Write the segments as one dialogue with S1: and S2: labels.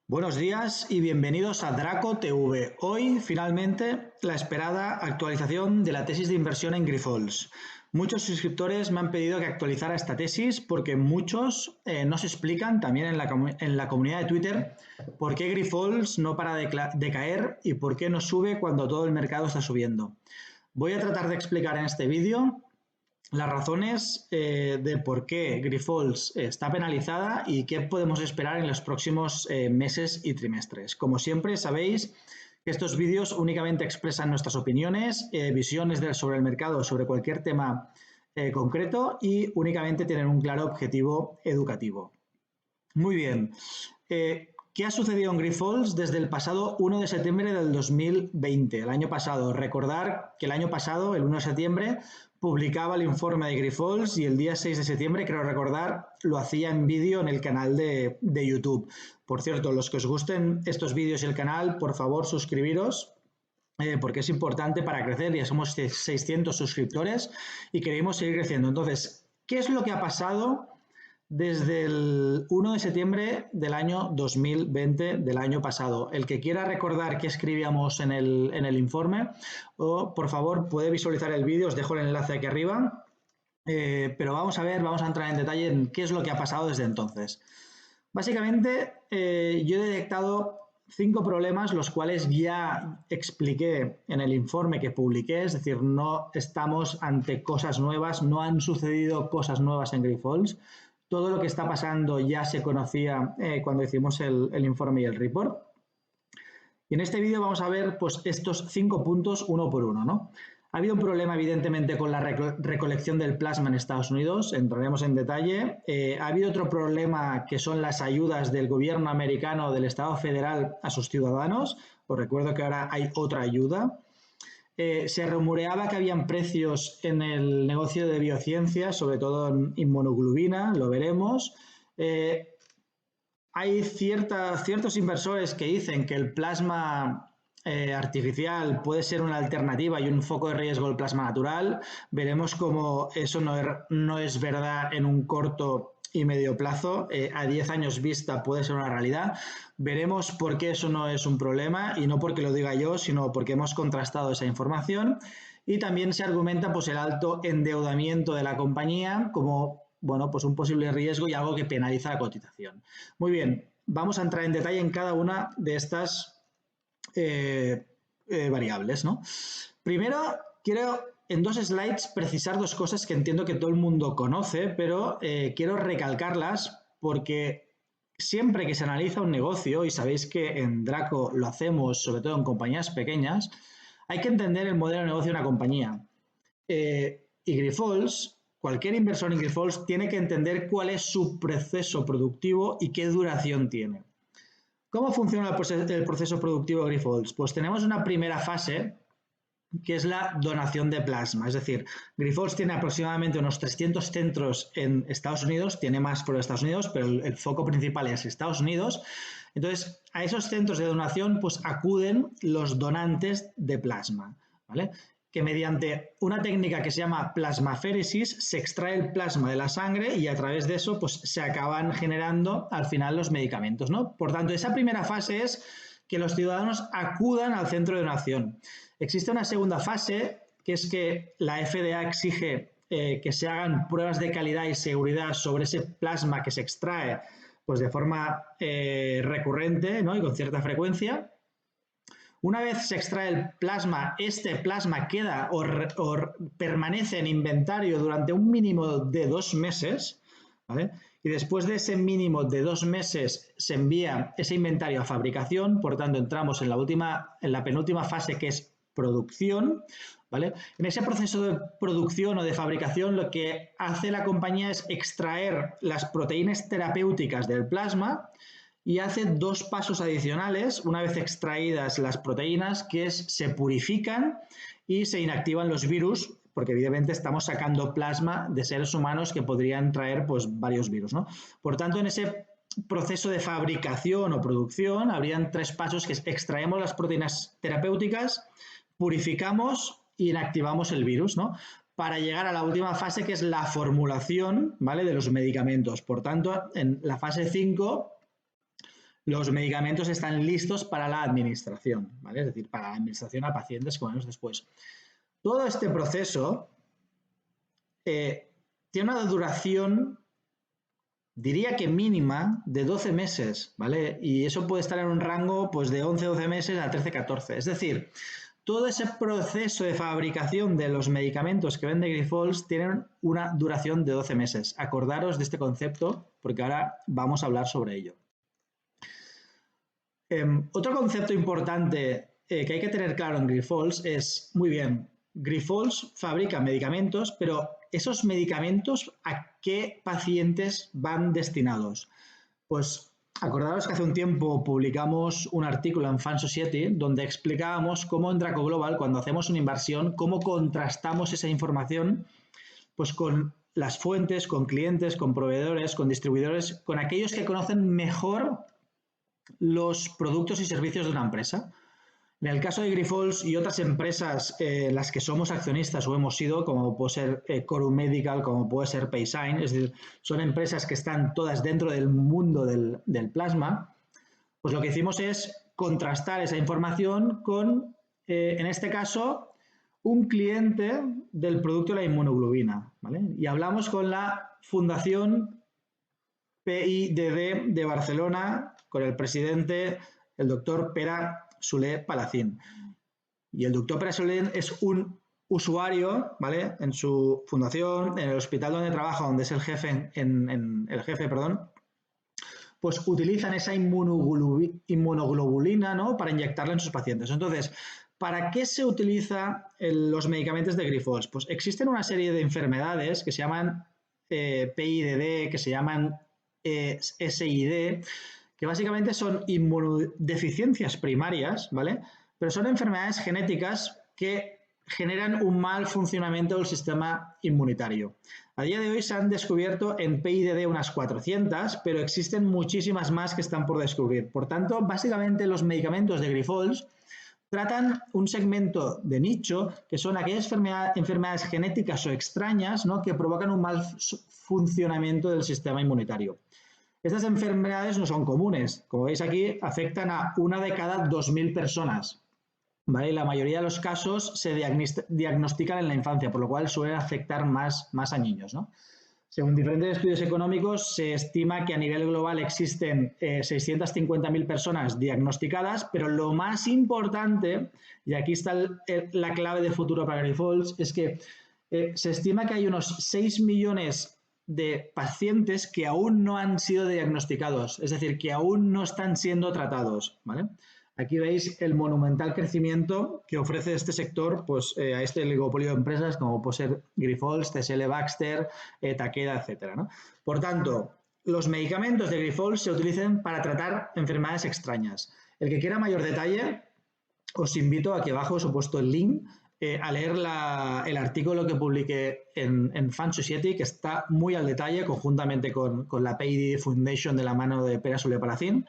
S1: Buenos días y bienvenidos a Draco TV. Hoy, finalmente, la esperada actualización de la tesis de inversión en Grifols. Muchos suscriptores me han pedido que actualizara esta tesis porque muchos nos explican también en la comunidad de Twitter por qué Grifols no para de caer y por qué no sube cuando todo el mercado está subiendo. Voy a tratar de explicar en este vídeo las razones de por qué Grifols está penalizada y qué podemos esperar en los próximos meses y trimestres. Como siempre, sabéis que estos vídeos únicamente expresan nuestras opiniones, visiones sobre el mercado, sobre cualquier tema concreto y únicamente tienen un claro objetivo educativo. Muy bien. ¿Qué ha sucedido en Grifols desde el pasado 1 de septiembre del 2020, el año pasado? Recordar que el año pasado, el 1 de septiembre, publicaba el informe de Grifols y el día 6 de septiembre, creo recordar, lo hacía en vídeo en el canal de YouTube. Por cierto, los que os gusten estos vídeos y el canal, por favor, suscribiros. Porque es importante para crecer, ya somos 600 suscriptores y queremos seguir creciendo. Entonces, ¿qué es lo que ha pasado desde el 1 de septiembre del año 2020, del año pasado? El que quiera recordar qué escribíamos en el informe, por favor, puede visualizar el vídeo, os dejo el enlace aquí arriba, pero vamos a entrar en detalle en qué es lo que ha pasado desde entonces. Básicamente, yo he detectado 5 problemas, los cuales ya expliqué en el informe que publiqué, es decir, no estamos ante cosas nuevas, no han sucedido cosas nuevas en Grifols. Todo lo que está pasando ya se conocía cuando hicimos el informe y el report. Y en este vídeo vamos a ver pues, estos 5 puntos uno por uno, ¿no? Ha habido un problema, evidentemente, con la recolección del plasma en Estados Unidos, entraremos en detalle. Ha habido otro problema que son las ayudas del gobierno americano, del Estado federal, a sus ciudadanos. Os recuerdo que ahora hay otra ayuda. Se rumoreaba que habían precios en el negocio de biociencias, sobre todo en inmunoglobulina, lo veremos. Hay ciertos inversores que dicen que el plasma artificial puede ser una alternativa y un foco de riesgo del plasma natural. Veremos cómo eso no es verdad en un corto y medio plazo. A 10 años vista puede ser una realidad. Veremos por qué eso no es un problema y no porque lo diga yo, sino porque hemos contrastado esa información. Y también se argumenta pues, el alto endeudamiento de la compañía como pues un posible riesgo y algo que penaliza la cotización. Muy bien, vamos a entrar en detalle en cada una de estas variables, ¿no? Primero, quiero en 2 slides precisar 2 cosas que entiendo que todo el mundo conoce, pero quiero recalcarlas porque siempre que se analiza un negocio, y sabéis que en Draco lo hacemos sobre todo en compañías pequeñas, hay que entender el modelo de negocio de una compañía. Y Grifols, cualquier inversor en Grifols tiene que entender cuál es su proceso productivo y qué duración tiene. ¿Cómo funciona el proceso productivo de Grifols? Pues tenemos una primera fase que es la donación de plasma. Es decir, Grifols tiene aproximadamente unos 300 centros en Estados Unidos, tiene más por Estados Unidos, pero el foco principal es Estados Unidos. Entonces, a esos centros de donación pues acuden los donantes de plasma, ¿vale? Que mediante una técnica que se llama plasmaféresis se extrae el plasma de la sangre y a través de eso pues, se acaban generando al final los medicamentos, ¿no? Por tanto, esa primera fase es que los ciudadanos acudan al centro de donación. Existe una segunda fase, que es que la FDA exige que se hagan pruebas de calidad y seguridad sobre ese plasma que se extrae pues, de forma recurrente, ¿no? Y con cierta frecuencia. Una vez se extrae el plasma, este plasma queda o permanece en inventario durante un mínimo de 2 meses, ¿vale? Y después de ese mínimo de 2 meses se envía ese inventario a fabricación, por tanto entramos en la penúltima fase que es producción, ¿vale? En ese proceso de producción o de fabricación lo que hace la compañía es extraer las proteínas terapéuticas del plasma y hace 2 pasos adicionales, una vez extraídas las proteínas, que es se purifican y se inactivan los virus, porque evidentemente estamos sacando plasma de seres humanos que podrían traer pues, varios virus, ¿no? Por tanto, en ese proceso de fabricación o producción habrían 3 pasos, que es extraemos las proteínas terapéuticas, purificamos e inactivamos el virus, ¿no? Para llegar a la última fase, que es la formulación, ¿vale? De los medicamentos. Por tanto, en la fase 5, los medicamentos están listos para la administración, ¿vale? Es decir, para la administración a pacientes con años después. Todo este proceso tiene una duración, diría que mínima, de 12 meses, ¿vale? Y eso puede estar en un rango pues, de 11-12 meses a 13-14. Es decir, todo ese proceso de fabricación de los medicamentos que vende Grifols tienen una duración de 12 meses. Acordaros de este concepto porque ahora vamos a hablar sobre ello. Otro concepto importante que hay que tener claro en Grifols es, muy bien, Grifols fabrica medicamentos, pero esos medicamentos, ¿a qué pacientes van destinados? Pues acordaros que hace un tiempo publicamos un artículo en Fan Society donde explicábamos cómo en Draco Global, cuando hacemos una inversión, cómo contrastamos esa información pues con las fuentes, con clientes, con proveedores, con distribuidores, con aquellos que conocen mejor los productos y servicios de una empresa. En el caso de Grifols y otras empresas en las que somos accionistas o hemos sido, como puede ser Corum Medical, como puede ser Paysign, es decir, son empresas que están todas dentro del mundo del plasma, pues lo que hicimos es contrastar esa información con, en este caso, un cliente del producto de la inmunoglobina, ¿vale? Y hablamos con la Fundación PIDD de Barcelona, con el presidente, el doctor Pere Soler Palacín. Y el doctor Pere Soler es un usuario, ¿vale? En su fundación, en el hospital donde trabaja, donde es el jefe, pues utilizan esa inmunoglobulina, ¿no? Para inyectarla en sus pacientes. Entonces, ¿para qué se utilizan los medicamentos de Grifols? Pues existen una serie de enfermedades que se llaman PIDD, que se llaman SID, que básicamente son inmunodeficiencias primarias, ¿vale? Pero son enfermedades genéticas que generan un mal funcionamiento del sistema inmunitario. A día de hoy se han descubierto en PIDD unas 400, pero existen muchísimas más que están por descubrir. Por tanto, básicamente los medicamentos de Grifols tratan un segmento de nicho que son aquellas enfermedades genéticas o extrañas, ¿no? Que provocan un mal funcionamiento del sistema inmunitario. Estas enfermedades no son comunes. Como veis aquí, afectan a 1 de cada 2.000 personas. ¿Vale? Y la mayoría de los casos se diagnostican en la infancia, por lo cual suelen afectar más a niños, ¿no? Según diferentes estudios económicos, se estima que a nivel global existen 650.000 personas diagnosticadas, pero lo más importante, y aquí está la clave de futuro para Grifols, es que se estima que hay unos 6 millones de pacientes que aún no han sido diagnosticados, es decir, que aún no están siendo tratados, ¿vale? Aquí veis el monumental crecimiento que ofrece este sector pues, a este oligopolio de empresas como puede ser Grifols, TSL Baxter, Takeda, etc., ¿no? Por tanto, los medicamentos de Grifols se utilizan para tratar enfermedades extrañas. El que quiera mayor detalle, os invito a que abajo os he puesto el link a leer el artículo que publiqué en Fan Society, que está muy al detalle, conjuntamente con la PID Foundation de la mano de Pere Soler Palacín,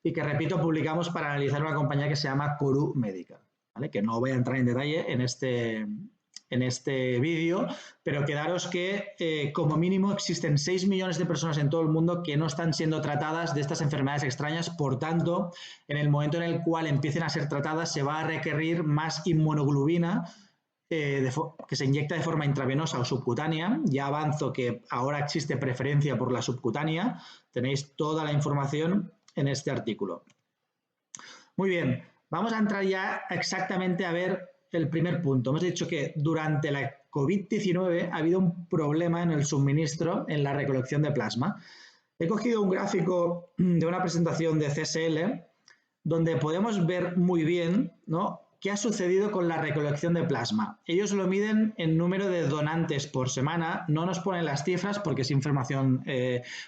S1: y que, repito, publicamos para analizar una compañía que se llama Corum Medical, ¿vale? Que no voy a entrar en detalle en este vídeo, pero quedaros que como mínimo existen 6 millones de personas en todo el mundo que no están siendo tratadas de estas enfermedades extrañas. Por tanto, en el momento en el cual empiecen a ser tratadas, se va a requerir más inmunoglobulina que se inyecta de forma intravenosa o subcutánea. Ya avanzo que ahora existe preferencia por la subcutánea. Tenéis toda la información en este artículo. Muy bien, vamos a entrar ya exactamente a ver el primer punto. Hemos dicho que durante la COVID-19 ha habido un problema en el suministro, en la recolección de plasma. He cogido un gráfico de una presentación de CSL donde podemos ver muy bien, ¿no?, qué ha sucedido con la recolección de plasma. Ellos lo miden en número de donantes por semana, no nos ponen las cifras porque es información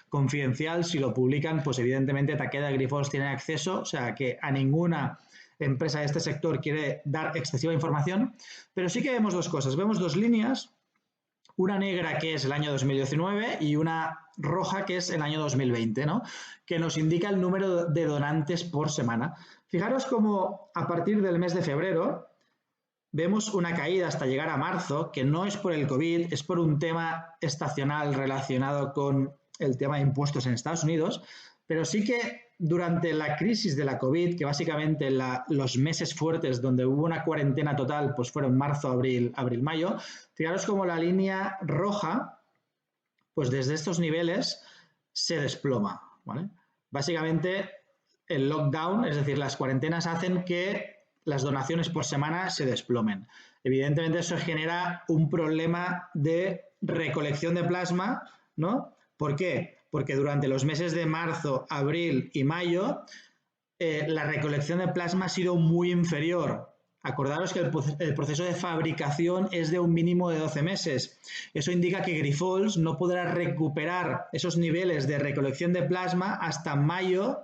S1: confidencial. Si lo publican, pues evidentemente Takeda y Grifols tienen acceso, o sea que a ninguna empresa de este sector quiere dar excesiva información, pero sí que vemos dos cosas. Vemos dos líneas, una negra que es el año 2019 y una roja que es el año 2020, ¿no?, que nos indica el número de donantes por semana. Fijaros cómo a partir del mes de febrero vemos una caída hasta llegar a marzo, que no es por el COVID, es por un tema estacional relacionado con el tema de impuestos en Estados Unidos, Pero sí que durante la crisis de la COVID, que básicamente los meses fuertes donde hubo una cuarentena total, pues fueron marzo, abril, mayo, fijaros como la línea roja, pues desde estos niveles se desploma, ¿vale? Básicamente el lockdown, es decir, las cuarentenas hacen que las donaciones por semana se desplomen. Evidentemente eso genera un problema de recolección de plasma, ¿no? ¿Por qué? Porque durante los meses de marzo, abril y mayo la recolección de plasma ha sido muy inferior. Acordaros que el proceso de fabricación es de un mínimo de 12 meses. Eso indica que Grifols no podrá recuperar esos niveles de recolección de plasma hasta mayo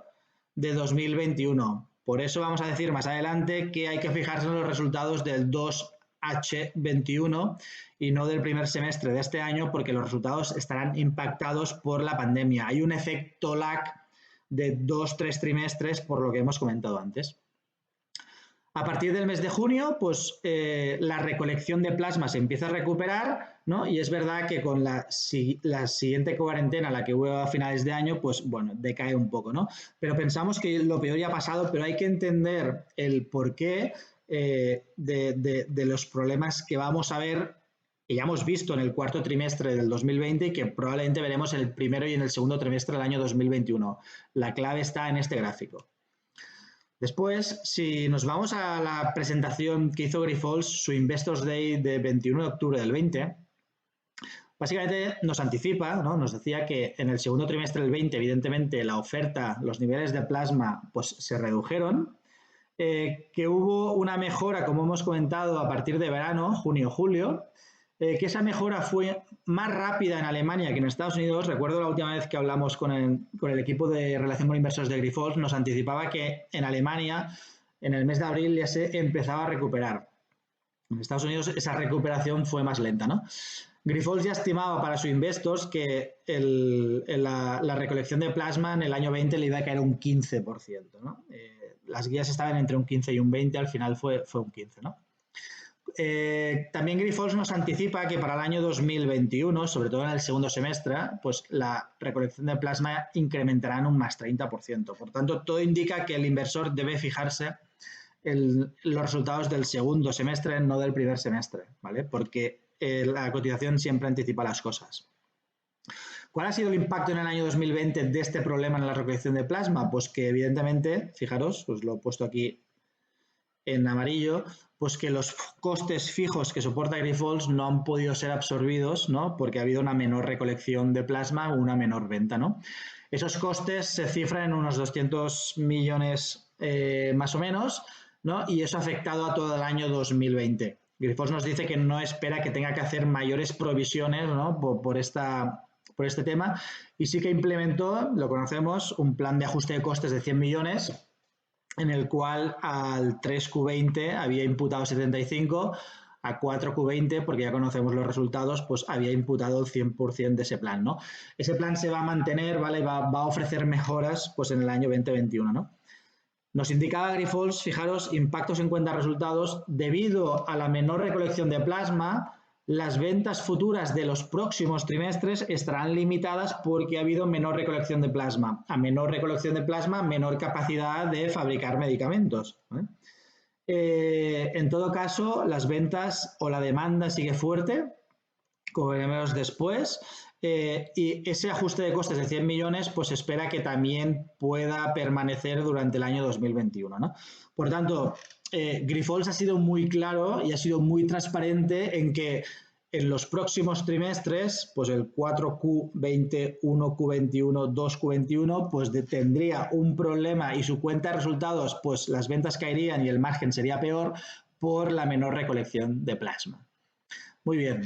S1: de 2021. Por eso vamos a decir más adelante que hay que fijarse en los resultados del 2H21 y no del primer semestre de este año, porque los resultados estarán impactados por la pandemia. Hay un efecto lag de 2-3 trimestres por lo que hemos comentado antes. A partir del mes de junio, pues la recolección de plasma se empieza a recuperar, ¿no? Y es verdad que con la siguiente cuarentena, la que hubo a finales de año, pues bueno, decae un poco, ¿no? Pero pensamos que lo peor ya ha pasado, pero hay que entender el porqué de los problemas que vamos a ver, que ya hemos visto en el cuarto trimestre del 2020 y que probablemente veremos en el primero y en el segundo trimestre del año 2021. La clave está en este gráfico. Después, si nos vamos a la presentación que hizo Grifols, su Investors Day de 21 de octubre del 20, básicamente nos anticipa, ¿no? Nos decía que en el segundo trimestre del 20, evidentemente, la oferta, los niveles de plasma, pues se redujeron, que hubo una mejora, como hemos comentado, a partir de verano, junio-julio, que esa mejora fue más rápida en Alemania que en Estados Unidos. Recuerdo la última vez que hablamos con el equipo de relación con inversores de Grifols, nos anticipaba que en Alemania, en el mes de abril, ya se empezaba a recuperar. En Estados Unidos esa recuperación fue más lenta, ¿no? Grifols ya estimaba para sus investors que la recolección de plasma en el año 20 le iba a caer un 15%, ¿no? Las guías estaban entre un 15 y un 20, al final fue un 15, ¿no? También Grifols nos anticipa que para el año 2021, sobre todo en el segundo semestre, pues la recolección de plasma incrementará en un más 30%. Por tanto, todo indica que el inversor debe fijarse en los resultados del segundo semestre, no del primer semestre, ¿vale? Porque la cotización siempre anticipa las cosas. ¿Cuál ha sido el impacto en el año 2020 de este problema en la recolección de plasma? Pues que evidentemente, fijaros, os lo he puesto aquí en amarillo, pues que los costes fijos que soporta Grifols no han podido ser absorbidos, ¿no? Porque ha habido una menor recolección de plasma o una menor venta, ¿no? Esos costes se cifran en unos 200 millones más o menos, ¿no? Y eso ha afectado a todo el año 2020. Grifols nos dice que no espera que tenga que hacer mayores provisiones, ¿no? por este tema, y sí que implementó, lo conocemos, un plan de ajuste de costes de 100 millones, en el cual al 3Q20 había imputado 75, a 4Q20, porque ya conocemos los resultados, pues había imputado el 100% de ese plan, ¿no? Ese plan se va a mantener, ¿vale? Va a ofrecer mejoras pues en el año 2021, ¿no? Nos indicaba Grifols, fijaros, impactos en cuenta de resultados, debido a la menor recolección de plasma, las ventas futuras de los próximos trimestres estarán limitadas porque ha habido menor recolección de plasma. A menor recolección de plasma, menor capacidad de fabricar medicamentos, ¿vale? En todo caso, las ventas o la demanda sigue fuerte, como veremos después, y ese ajuste de costes de 100 millones pues se espera que también pueda permanecer durante el año 2021, ¿no? Por tanto, Grifols ha sido muy claro y ha sido muy transparente en que en los próximos trimestres, pues el 4Q20, 1Q21, 2Q21, pues tendría un problema y su cuenta de resultados, pues las ventas caerían y el margen sería peor por la menor recolección de plasma. Muy bien.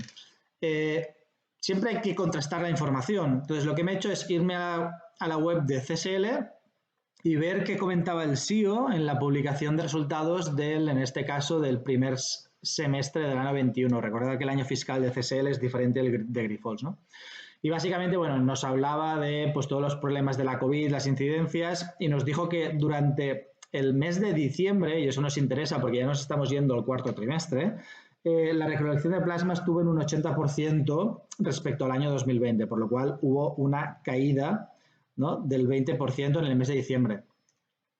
S1: Siempre hay que contrastar la información. Entonces, lo que me he hecho es irme a la web de CSL y ver qué comentaba el CEO en la publicación de resultados en este caso, del primer semestre del año 21. Recordad que el año fiscal de CSL es diferente del de Grifols, ¿no? Y básicamente, bueno, nos hablaba de pues, todos los problemas de la COVID, las incidencias, y nos dijo que durante el mes de diciembre, y eso nos interesa porque ya nos estamos yendo al cuarto trimestre, la recolección de plasma estuvo en un 80% respecto al año 2020, por lo cual hubo una caída ¿no? Del 20% en el mes de diciembre.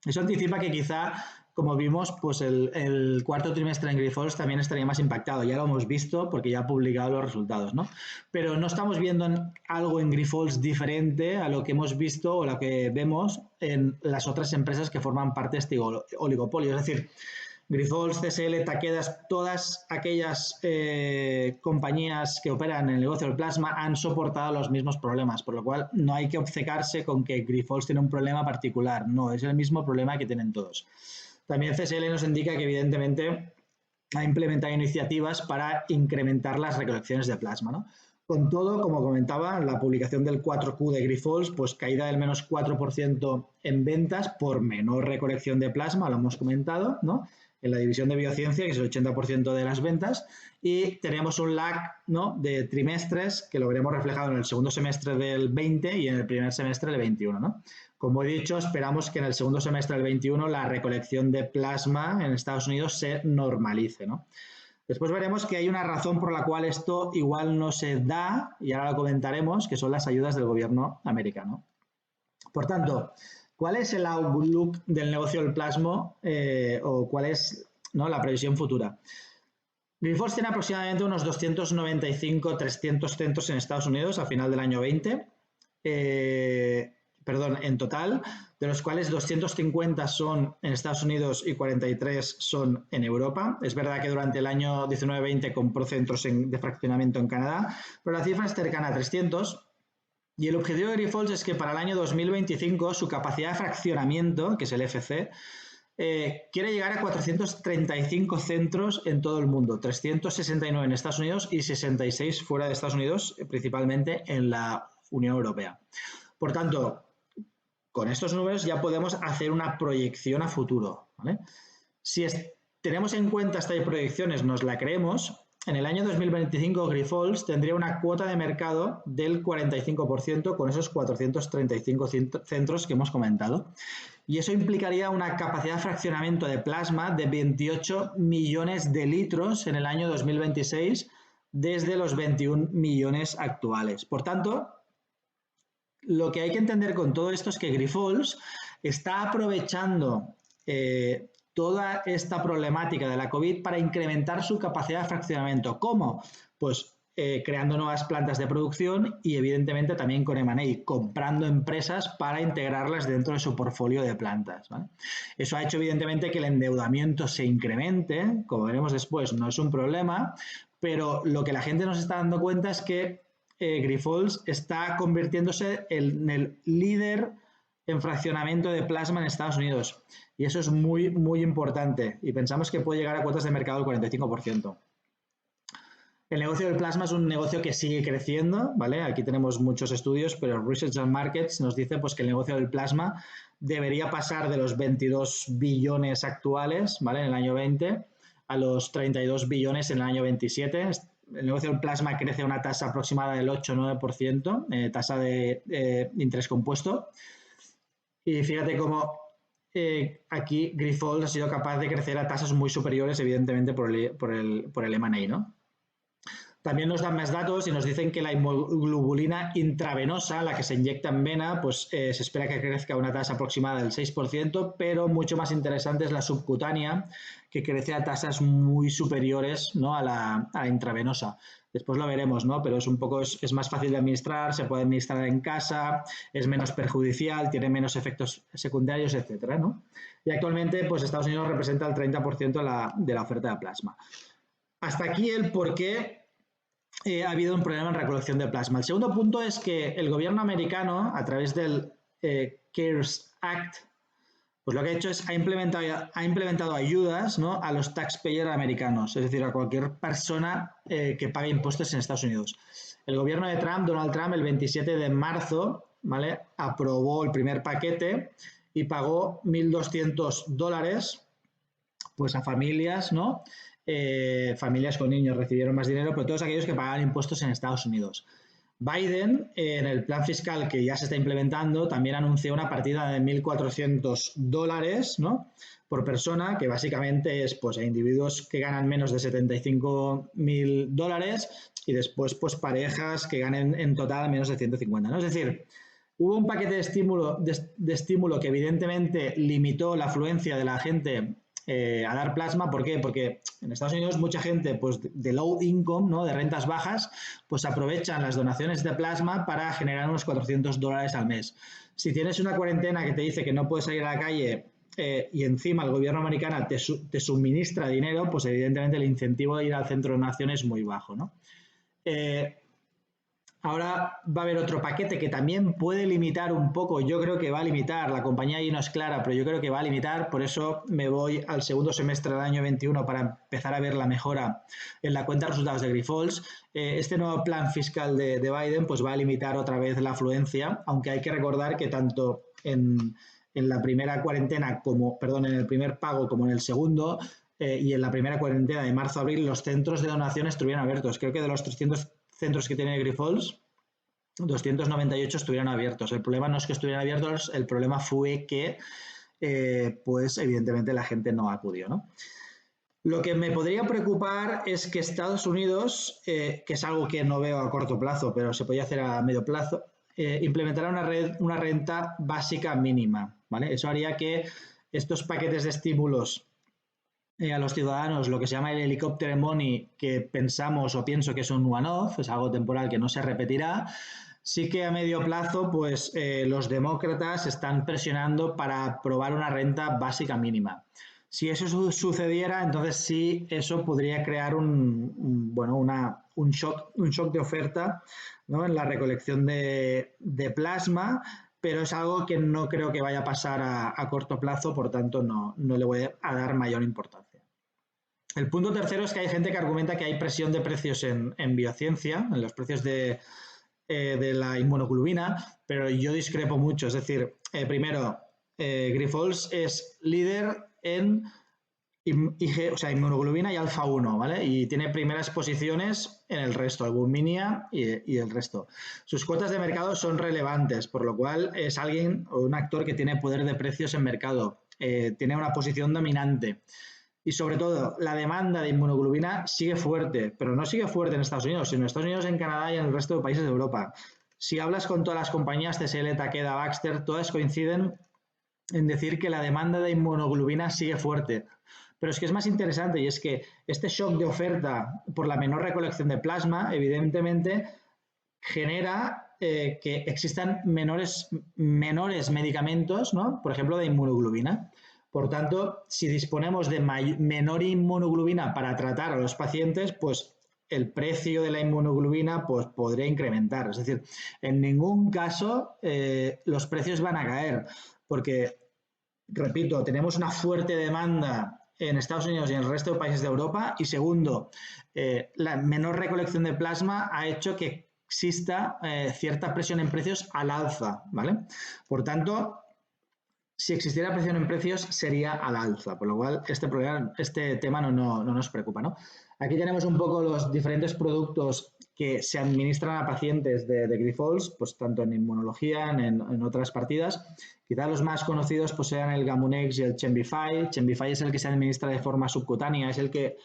S1: Eso anticipa que quizá, como vimos, pues el cuarto trimestre en Grifols también estaría más impactado. Ya lo hemos visto porque ya ha publicado los resultados, ¿no? Pero no estamos viendo algo en Grifols diferente a lo que hemos visto o lo que vemos en las otras empresas que forman parte de este oligopolio. Es decir, Grifols, CSL, Taquedas, todas aquellas compañías que operan en el negocio del plasma han soportado los mismos problemas, por lo cual no hay que obcecarse con que Grifols tiene un problema particular, no, es el mismo problema que tienen todos. También CSL nos indica que evidentemente ha implementado iniciativas para incrementar las recolecciones de plasma, ¿no? Con todo, como comentaba, la publicación del 4Q de Grifols, pues caída del menos 4% en ventas por menor recolección de plasma, lo hemos comentado, ¿no? En la división de biociencia, que es el 80% de las ventas, y tenemos un lag, ¿no?, de trimestres que lo veremos reflejado en el segundo semestre del 20 y en el primer semestre del 21, ¿no? Como he dicho, esperamos que en el segundo semestre del 21 la recolección de plasma en Estados Unidos se normalice, ¿no? Después veremos que hay una razón por la cual esto igual no se da, y ahora lo comentaremos, que son las ayudas del gobierno americano. Por tanto, ¿cuál es el outlook del negocio del plasma o cuál es, ¿no?, la previsión futura? Grifols tiene aproximadamente unos 295-300 centros en Estados Unidos a final del año 20, en total, de los cuales 250 son en Estados Unidos y 43 son en Europa. Es verdad que durante el año 19-20 compró centros de fraccionamiento en Canadá, pero la cifra es cercana a 300. Y el objetivo de Grifols es que para el año 2025 su capacidad de fraccionamiento, que es el FC, quiere llegar a 435 centros en todo el mundo, 369 en Estados Unidos y 66 fuera de Estados Unidos, principalmente en la Unión Europea. Por tanto, con estos números ya podemos hacer una proyección a futuro, ¿vale? Si tenemos en cuenta estas proyecciones, nos la creemos, en el año 2025 Grifols tendría una cuota de mercado del 45% con esos 435 centros que hemos comentado. Y eso implicaría una capacidad de fraccionamiento de plasma de 28 millones de litros en el año 2026 desde los 21 millones actuales. Por tanto, lo que hay que entender con todo esto es que Grifols está aprovechando toda esta problemática de la COVID para incrementar su capacidad de fraccionamiento. ¿Cómo? Pues creando nuevas plantas de producción y evidentemente también con M&A, comprando empresas para integrarlas dentro de su portfolio de plantas, ¿vale? Eso ha hecho evidentemente que el endeudamiento se incremente, como veremos después, no es un problema, pero lo que la gente nos está dando cuenta es que Grifols está convirtiéndose en el líder en fraccionamiento de plasma en Estados Unidos. Y eso es muy, muy importante. Y pensamos que puede llegar a cuotas de mercado del 45%. El negocio del plasma es un negocio que sigue creciendo, ¿vale? Aquí tenemos muchos estudios, pero Research and Markets nos dice pues, que el negocio del plasma debería pasar de los 22 billones actuales, ¿vale?, en el año 20 a los 32 billones en el año 27. El negocio del plasma crece a una tasa aproximada del 8-9%, tasa de interés compuesto. Y fíjate cómo aquí Grifols ha sido capaz de crecer a tasas muy superiores, evidentemente, por el M&A, ¿no? También nos dan más datos y nos dicen que la inmunoglobulina intravenosa, la que se inyecta en vena, pues se espera que crezca a una tasa aproximada del 6%, pero mucho más interesante es la subcutánea, que crece a tasas muy superiores, ¿no?, a la intravenosa. Después lo veremos, ¿no?, pero es más fácil de administrar, se puede administrar en casa, es menos perjudicial, tiene menos efectos secundarios, etcétera, ¿no? Y actualmente, pues Estados Unidos representa el 30% de la oferta de plasma. Hasta aquí el por qué ha habido un problema en recolección de plasma. El segundo punto es que el gobierno americano, a través del CARES Act, pues lo que ha hecho es ha implementado ayudas, ¿no?, a los taxpayers americanos, es decir, a cualquier persona que pague impuestos en Estados Unidos. El gobierno de Donald Trump, el 27 de marzo, ¿vale?, aprobó el primer paquete y pagó $1.200 pues a familias, ¿no? Familias con niños recibieron más dinero, pero todos aquellos que pagaban impuestos en Estados Unidos. Biden, en el plan fiscal que ya se está implementando, también anunció una partida de $1.400, ¿no?, por persona, que básicamente es pues a individuos que ganan menos de $75.000 y después pues parejas que ganen en total menos de 150, ¿no? Es decir, Hubo un paquete de estímulo que evidentemente limitó la afluencia de la gente a dar plasma. ¿Por qué? Porque en Estados Unidos mucha gente pues, de low income, ¿no? De rentas bajas, pues aprovechan las donaciones de plasma para generar unos $400 al mes. Si tienes una cuarentena que te dice que no puedes salir a la calle y encima el gobierno americano te suministra dinero, pues evidentemente el incentivo de ir al centro de donación es muy bajo, ¿no? Ahora va a haber otro paquete que también puede limitar un poco. Yo creo que va a limitar, la compañía ahí no es clara, pero yo creo que va a limitar. Por eso me voy al segundo semestre del año 21 para empezar a ver la mejora en la cuenta de resultados de Grifols. Este nuevo plan fiscal de Biden pues va a limitar otra vez la afluencia, aunque hay que recordar que tanto en la primera cuarentena en el primer pago como en el segundo, y en la primera cuarentena de marzo-abril los centros de donación estuvieron abiertos. Creo que de los 300 centros que tiene Grifols, 298 estuvieron abiertos. El problema no es que estuvieran abiertos, el problema fue que, pues evidentemente la gente no acudió, ¿no? Lo que me podría preocupar es que Estados Unidos, que es algo que no veo a corto plazo, pero se podría hacer a medio plazo, implementará una renta básica mínima, ¿vale? Eso haría que estos paquetes de estímulos a los ciudadanos, lo que se llama el helicóptero money, que pensamos o pienso que es un one-off, es algo temporal que no se repetirá, sí que a medio plazo, pues los demócratas están presionando para aprobar una renta básica mínima. Si eso sucediera, entonces sí, eso podría crear un shock de oferta, ¿no? En la recolección de plasma, pero es algo que no creo que vaya a pasar a corto plazo, por tanto no le voy a dar mayor importancia. El punto tercero es que hay gente que argumenta que hay presión de precios en biociencia, en los precios de la inmunoglobulina, pero yo discrepo mucho. Es decir, primero, Grifols es líder en inmunoglobulina y alfa 1, ¿vale? Y tiene primeras posiciones en el resto, albuminia y el resto. Sus cuotas de mercado son relevantes, por lo cual es alguien o un actor que tiene poder de precios en mercado, tiene una posición dominante. Y sobre todo, la demanda de inmunoglobulina sigue fuerte, pero no sigue fuerte en Estados Unidos, sino en Estados Unidos, en Canadá y en el resto de países de Europa. Si hablas con todas las compañías, CSL, Takeda, Baxter, todas coinciden en decir que la demanda de inmunoglobulina sigue fuerte. Pero es que es más interesante, y es que este shock de oferta por la menor recolección de plasma, evidentemente, genera que existan menores medicamentos, ¿no? Por ejemplo, de inmunoglobulina. Por tanto, si disponemos de menor inmunoglobulina para tratar a los pacientes, pues el precio de la inmunoglobulina pues, podría incrementar. Es decir, en ningún caso los precios van a caer, porque, repito, tenemos una fuerte demanda en Estados Unidos y en el resto de países de Europa, y segundo, la menor recolección de plasma ha hecho que exista cierta presión en precios al alza, ¿vale? Por tanto, si existiera presión en precios sería al alza, por lo cual este tema no nos preocupa, ¿no? Aquí tenemos un poco los diferentes productos que se administran a pacientes de Grifols, pues tanto en inmunología, en otras partidas. Quizás los más conocidos pues sean el Gamunex y el Chembify. Chembify es el que se administra de forma subcutánea, es el que,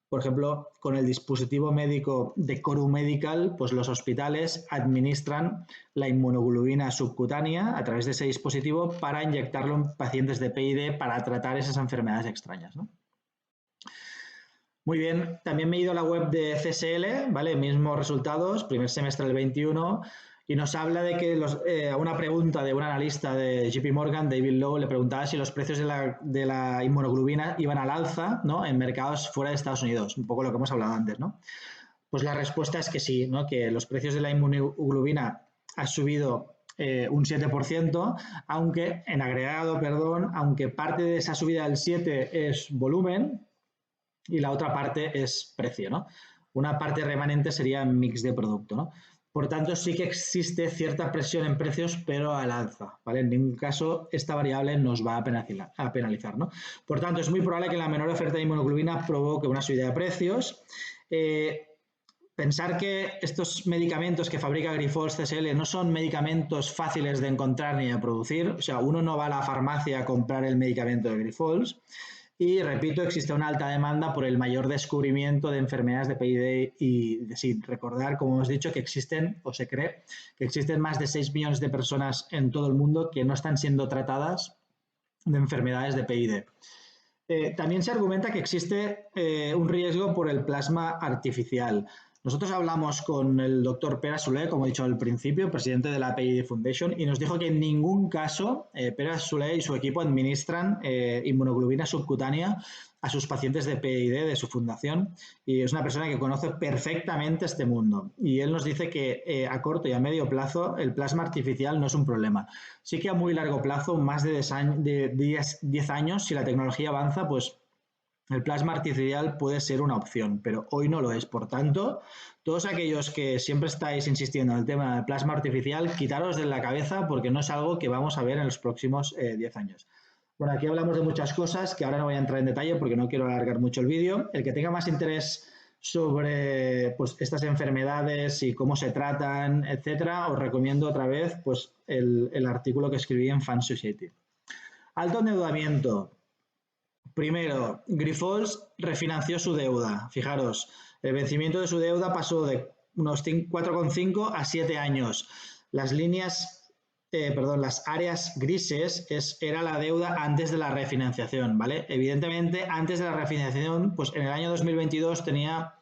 S1: por ejemplo, con el dispositivo médico de Coru Medical, pues los hospitales administran la inmunoglobulina subcutánea a través de ese dispositivo para inyectarlo en pacientes de PID para tratar esas enfermedades extrañas, ¿no? Muy bien, también me he ido a la web de CSL, ¿vale? Mismos resultados, primer semestre del 21, y nos habla de que a una pregunta de un analista de JP Morgan, David Lowe, le preguntaba si los precios de la inmunoglobulina iban al alza, ¿no? En mercados fuera de Estados Unidos, un poco lo que hemos hablado antes, ¿no? Pues la respuesta es que sí, ¿no? Que los precios de la inmunoglobulina han subido un 7%, aunque en agregado, aunque parte de esa subida del 7% es volumen y la otra parte es precio, ¿no? Una parte remanente sería mix de producto, ¿no? Por tanto, sí que existe cierta presión en precios, pero al alza, ¿vale? En ningún caso esta variable nos va a penalizar, ¿no? Por tanto, es muy probable que la menor oferta de inmunoglobulina provoque una subida de precios. Pensar que estos medicamentos que fabrica Grifols CSL no son medicamentos fáciles de encontrar ni de producir, o sea, uno no va a la farmacia a comprar el medicamento de Grifols, Y repito, existe una alta demanda por el mayor descubrimiento de enfermedades de PID y sí, recordar, como hemos dicho, que existen, o se cree, que existen más de 6 millones de personas en todo el mundo que no están siendo tratadas de enfermedades de PID. También se argumenta que existe un riesgo por el plasma artificial. Nosotros hablamos con el doctor Pere Soler, como he dicho al principio, presidente de la PID Foundation, y nos dijo que en ningún caso Pere Soler y su equipo administran inmunoglobulina subcutánea a sus pacientes de PID de su fundación, y es una persona que conoce perfectamente este mundo. Y él nos dice que a corto y a medio plazo el plasma artificial no es un problema. Sí que a muy largo plazo, más de 10 años, si la tecnología avanza, pues el plasma artificial puede ser una opción, pero hoy no lo es. Por tanto, todos aquellos que siempre estáis insistiendo en el tema del plasma artificial, quitaros de la cabeza porque no es algo que vamos a ver en los próximos 10 años. Bueno, aquí hablamos de muchas cosas que ahora no voy a entrar en detalle porque no quiero alargar mucho el vídeo. El que tenga más interés sobre pues, estas enfermedades y cómo se tratan, etcétera, os recomiendo otra vez pues, el artículo que escribí en Fan Society. Alto endeudamiento. Primero, Grifols refinanció su deuda. Fijaros, el vencimiento de su deuda pasó de unos 4,5 a 7 años. Las áreas grises era la deuda antes de la refinanciación, ¿vale? Evidentemente, antes de la refinanciación, pues en el año 2022 tenía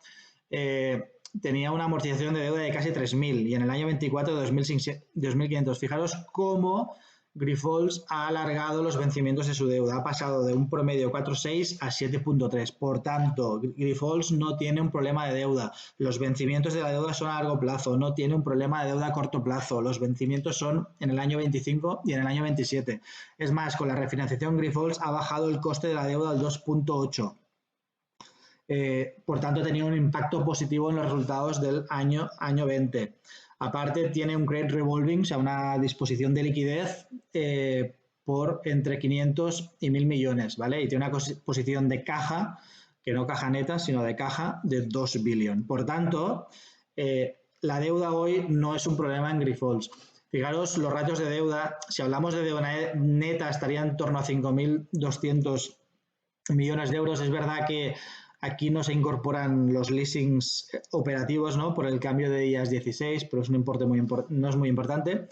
S1: una amortización de deuda de casi 3.000 y en el año 24 de 2.500. Fijaros cómo Grifols ha alargado los vencimientos de su deuda, ha pasado de un promedio 4,6 a 7,3. Por tanto, Grifols no tiene un problema de deuda. Los vencimientos de la deuda son a largo plazo, no tiene un problema de deuda a corto plazo. Los vencimientos son en el año 25 y en el año 27. Es más, con la refinanciación Grifols ha bajado el coste de la deuda al 2,8. Por tanto, ha tenido un impacto positivo en los resultados del año 20. Aparte, tiene un credit revolving, o sea, una disposición de liquidez por entre 500 y 1.000 millones, ¿vale? Y tiene una posición de caja, que no caja neta, sino de caja de 2 billion. Por tanto, la deuda hoy no es un problema en Grifols. Fijaros los ratios de deuda. Si hablamos de deuda neta, estaría en torno a 5.200 millones de euros. Es verdad que aquí no se incorporan los leasings operativos, ¿no? Por el cambio de IAS 16, pero es un importe no es muy importante.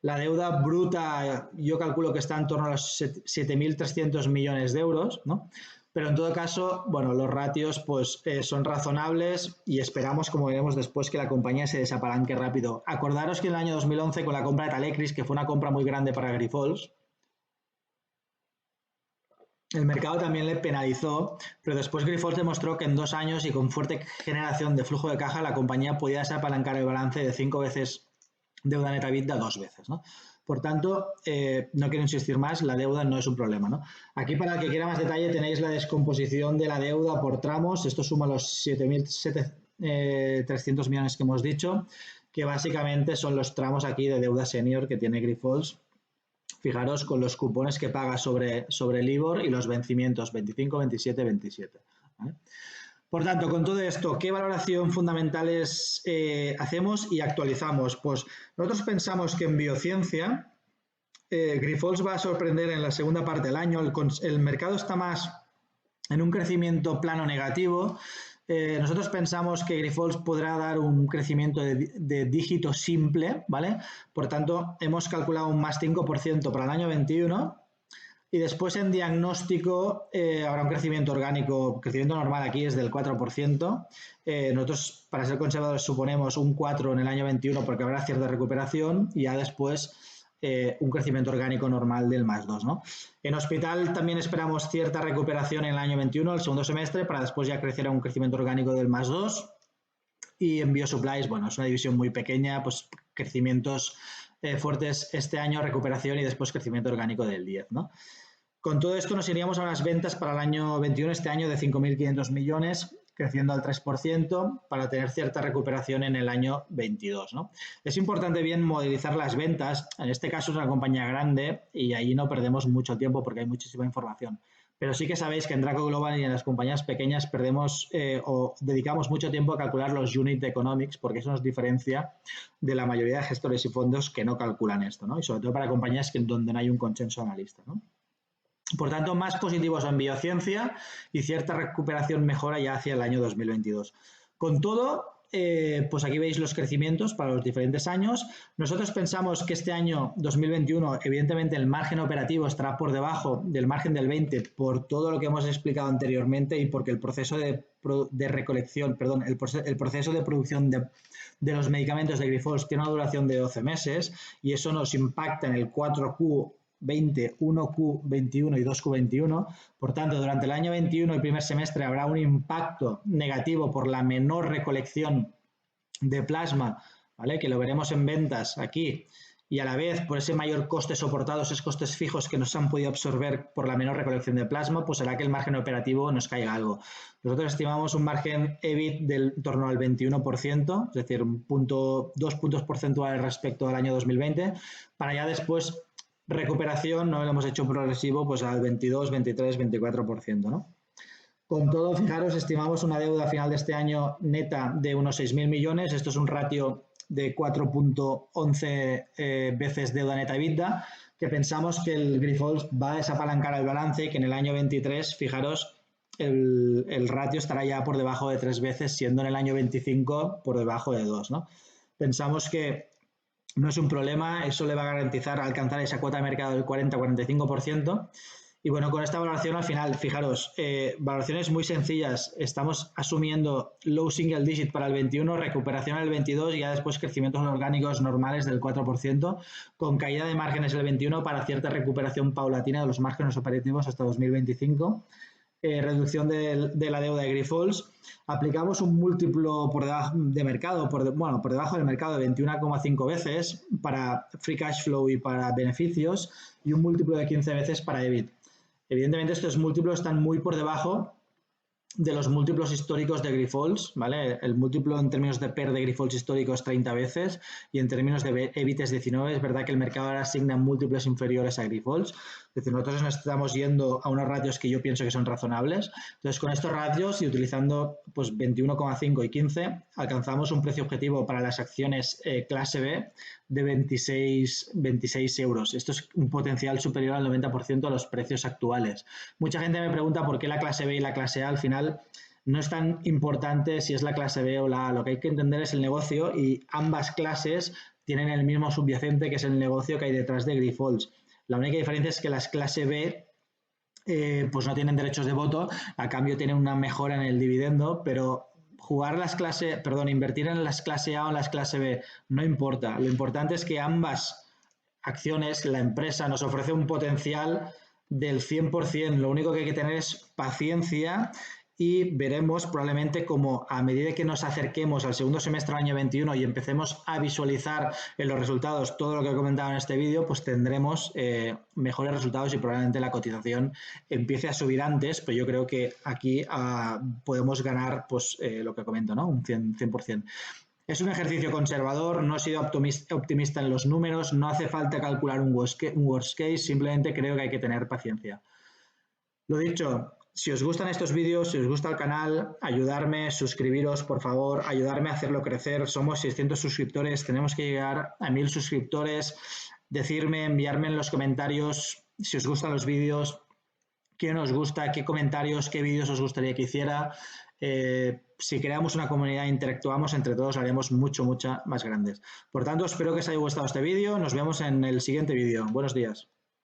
S1: La deuda bruta yo calculo que está en torno a los 7.300 millones de euros, ¿no? Pero en todo caso, bueno, los ratios pues son razonables y esperamos, como veremos después, que la compañía se desapalanque rápido. Acordaros que en el año 2011 con la compra de Talecris, que fue una compra muy grande para Grifols, el mercado también le penalizó, pero después Grifols demostró que en 2 años y con fuerte generación de flujo de caja la compañía podía desapalancar el balance de 5 veces deuda neta EBITDA 2 veces, ¿no? Por tanto, no quiero insistir más, la deuda no es un problema, ¿no? Aquí para el que quiera más detalle tenéis la descomposición de la deuda por tramos, esto suma los 7.300 millones que hemos dicho, que básicamente son los tramos aquí de deuda senior que tiene Grifols. Fijaros con los cupones que paga sobre el IBOR y los vencimientos 25, 27, 27. ¿Vale? Por tanto, con todo esto, ¿qué valoración fundamentales hacemos y actualizamos? Pues nosotros pensamos que en biociencia Grifols va a sorprender en la segunda parte del año. El mercado está más en un crecimiento plano negativo. Nosotros pensamos que Grifols podrá dar un crecimiento de dígito simple, ¿vale? Por tanto, hemos calculado un más 5% para el año 21 y después en diagnóstico habrá un crecimiento orgánico, crecimiento normal aquí es del 4%. Nosotros, para ser conservadores, suponemos un 4 en el año 21 porque habrá cierta recuperación y ya después un crecimiento orgánico normal del más 2, ¿no? En hospital también esperamos cierta recuperación en el año 21, el segundo semestre, para después ya crecer a un crecimiento orgánico del más 2. Y en biosupplies, bueno, es una división muy pequeña, pues crecimientos fuertes este año, recuperación y después crecimiento orgánico del 10, ¿no? Con todo esto nos iríamos a unas ventas para el año 21, este año, de 5.500 millones, creciendo al 3%, para tener cierta recuperación en el año 22, ¿no? Es importante bien modelizar las ventas. En este caso es una compañía grande y ahí no perdemos mucho tiempo porque hay muchísima información. Pero sí que sabéis que en Draco Global y en las compañías pequeñas perdemos o dedicamos mucho tiempo a calcular los unit economics porque eso nos diferencia de la mayoría de gestores y fondos que no calculan esto, ¿no? Y sobre todo para compañías donde no hay un consenso analista, ¿no? Por tanto, más positivos en biociencia y cierta recuperación mejora ya hacia el año 2022. Con todo, pues aquí veis los crecimientos para los diferentes años. Nosotros pensamos que este año 2021, evidentemente, el margen operativo estará por debajo del margen del 20 por todo lo que hemos explicado anteriormente y porque el proceso de recolección, perdón, el proceso de producción de los medicamentos de Grifols tiene una duración de 12 meses y eso nos impacta en el 4Q20, 1Q21 y 2Q21. Por tanto, durante el año 21 y primer semestre habrá un impacto negativo por la menor recolección de plasma, ¿vale? Que lo veremos en ventas aquí, y a la vez por ese mayor coste soportado, esos costes fijos que nos han podido absorber por la menor recolección de plasma, pues hará que el margen operativo nos caiga algo. Nosotros estimamos un margen EBIT del torno al 21%, es decir, 2 puntos porcentuales respecto al año 2020, para ya después recuperación, no lo hemos hecho progresivo, pues al 22, 23, 24%, ¿no? Con todo, fijaros, estimamos una deuda a final de este año neta de unos 6.000 millones. Esto es un ratio de 4.11 veces deuda neta EBITDA, que pensamos que el Grifols va a desapalancar el balance y que en el año 23, fijaros, el ratio estará ya por debajo de 3 veces, siendo en el año 25 por debajo de 2, ¿no? Pensamos que no es un problema, eso le va a garantizar alcanzar esa cuota de mercado del 40-45%. Y bueno, con esta valoración al final, fijaros, valoraciones muy sencillas. Estamos asumiendo low single digit para el 21, recuperación en el 22 y ya después crecimientos orgánicos normales del 4%, con caída de márgenes el 21 para cierta recuperación paulatina de los márgenes operativos hasta 2025. Reducción de la deuda de Grifols. Aplicamos un múltiplo por debajo de mercado, por debajo del mercado de 21,5 veces para free cash flow y para beneficios y un múltiplo de 15 veces para EBIT. Evidentemente estos múltiplos están muy por debajo de los múltiplos históricos de Grifols, ¿vale? El múltiplo en términos de PER de Grifols histórico es 30 veces y en términos de EBIT es 19. Es verdad que el mercado ahora asigna múltiplos inferiores a Grifols. Es decir, nosotros nos estamos yendo a unos ratios que yo pienso que son razonables. Entonces, con estos ratios y utilizando pues 21,5 y 15, alcanzamos un precio objetivo para las acciones clase B de 26 euros. Esto es un potencial superior al 90% a los precios actuales. Mucha gente me pregunta por qué la clase B y la clase A al final no es tan importante si es la clase B o la A. Lo que hay que entender es el negocio y ambas clases tienen el mismo subyacente que es el negocio que hay detrás de Grifols. La única diferencia es que las clase B pues no tienen derechos de voto, a cambio tienen una mejora en el dividendo, pero invertir en las clase A o en las clase B no importa. Lo importante es que ambas acciones, la empresa nos ofrece un potencial del 100%. Lo único que hay que tener es paciencia y veremos probablemente como a medida que nos acerquemos al segundo semestre del año 21 y empecemos a visualizar en los resultados todo lo que he comentado en este vídeo, pues tendremos mejores resultados y probablemente la cotización empiece a subir antes, pero yo creo que aquí podemos ganar pues lo que comento, ¿no? Un 100%. Es un ejercicio conservador, no he sido optimista en los números, no hace falta calcular un worst case, simplemente creo que hay que tener paciencia. Lo dicho, si os gustan estos vídeos, si os gusta el canal, ayudarme, suscribiros, por favor, ayudarme a hacerlo crecer. Somos 600 suscriptores, tenemos que llegar a 1000 suscriptores. Decirme, enviarme en los comentarios si os gustan los vídeos, qué nos gusta, qué comentarios, qué vídeos os gustaría que hiciera. Si creamos una comunidad, interactuamos entre todos, haremos mucho más grandes. Por tanto, espero que os haya gustado este vídeo. Nos vemos en el siguiente vídeo. Buenos días.